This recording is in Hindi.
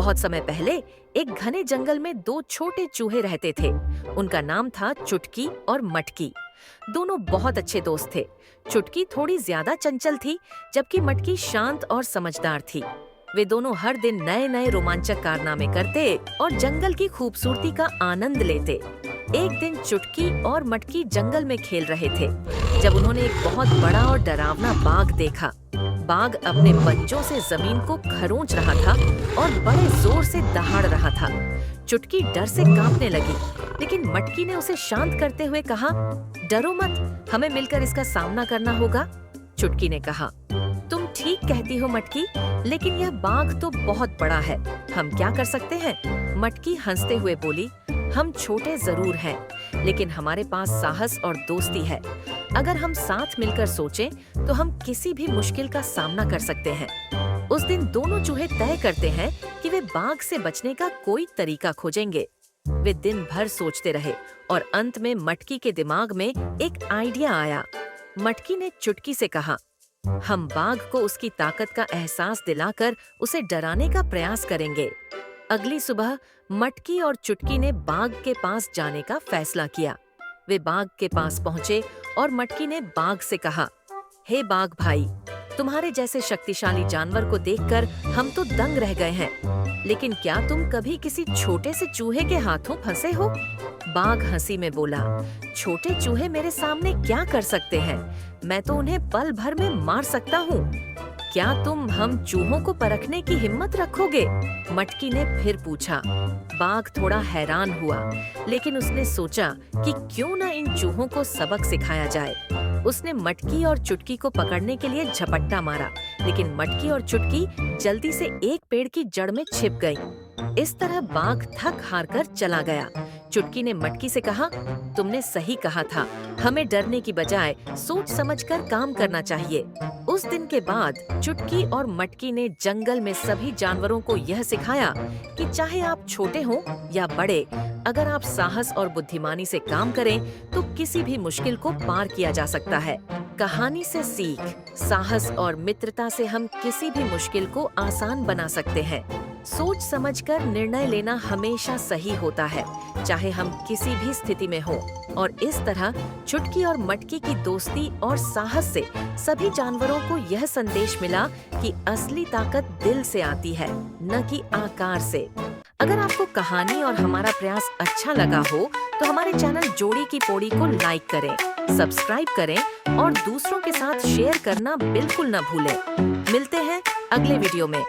बहुत समय पहले एक घने जंगल में दो छोटे चूहे रहते थे। उनका नाम था चुटकी और मटकी। दोनों बहुत अच्छे दोस्त थे। चुटकी थोड़ी ज्यादा चंचल थी, जबकि मटकी शांत और समझदार थी। वे दोनों हर दिन नए नए रोमांचक कारनामे करते और जंगल की खूबसूरती का आनंद लेते। एक दिन चुटकी और मटकी जंगल में खेल रहे थे, जब उन्होंने एक बहुत बड़ा और डरावना बाघ देखा। बाघ अपने पंजों से जमीन को खरोंच रहा था और बड़े जोर से दहाड़ रहा था। चुटकी डर से कांपने लगी, लेकिन मटकी ने उसे शांत करते हुए कहा, डरो मत, हमें मिलकर इसका सामना करना होगा। चुटकी ने कहा, तुम ठीक कहती हो मटकी, लेकिन यह बाघ तो बहुत बड़ा है, हम क्या कर सकते हैं? मटकी हंसते हुए बोली, हम छोटे जरूर हैं, लेकिन हमारे पास साहस और दोस्ती है। अगर हम साथ मिलकर सोचें, तो हम किसी भी मुश्किल का सामना कर सकते हैं। उस दिन दोनों चूहे तय करते हैं कि वे बाघ से बचने का कोई तरीका खोजेंगे। वे दिन भर सोचते रहे और अंत में मटकी के दिमाग में एक आइडिया आया। मटकी ने चुटकी से कहा, हम बाघ को उसकी ताकत का एहसास दिलाकर उसे डराने का प्रयास करेंगे। अगली सुबह मटकी और चुटकी ने बाघ के पास जाने का फैसला किया। वे बाघ के पास पहुंचे और मटकी ने बाघ से कहा, हे बाघ भाई, तुम्हारे जैसे शक्तिशाली जानवर को देखकर हम तो दंग रह गए हैं, लेकिन क्या तुम कभी किसी छोटे से चूहे के हाथों फंसे हो? बाघ हंसी में बोला, छोटे चूहे मेरे सामने क्या कर सकते हैं? मैं तो उन्हें पल भर में मार सकता हूँ। क्या तुम हम चूहों को परखने की हिम्मत रखोगे? मटकी ने फिर पूछा। बाघ थोड़ा हैरान हुआ, लेकिन उसने सोचा कि क्यों न इन चूहों को सबक सिखाया जाए। उसने मटकी और चुटकी को पकड़ने के लिए झपट्टा मारा, लेकिन मटकी और चुटकी जल्दी से एक पेड़ की जड़ में छिप गई। इस तरह बाघ थक हार कर चला गया। चुटकी ने मटकी से कहा, तुमने सही कहा था, हमें डरने की बजाय सोच समझकर काम करना चाहिए। उस दिन के बाद चुटकी और मटकी ने जंगल में सभी जानवरों को यह सिखाया कि चाहे आप छोटे हों या बड़े, अगर आप साहस और बुद्धिमानी से काम करें तो किसी भी मुश्किल को पार किया जा सकता है। कहानी से सीख, साहस और मित्रता से हम किसी भी मुश्किल को आसान बना सकते हैं। सोच समझकर निर्णय लेना हमेशा सही होता है, चाहे हम किसी भी स्थिति में हों। और इस तरह चुटकी और मटकी की दोस्ती और साहस से सभी जानवरों को यह संदेश मिला कि असली ताकत दिल से आती है, न कि आकार से। अगर आपको कहानी और हमारा प्रयास अच्छा लगा हो, तो हमारे चैनल जोड़ी की पौड़ी को लाइक करें, सब्सक्राइब करें और दूसरों के साथ शेयर करना बिल्कुल न भूलें। मिलते हैं अगले वीडियो में।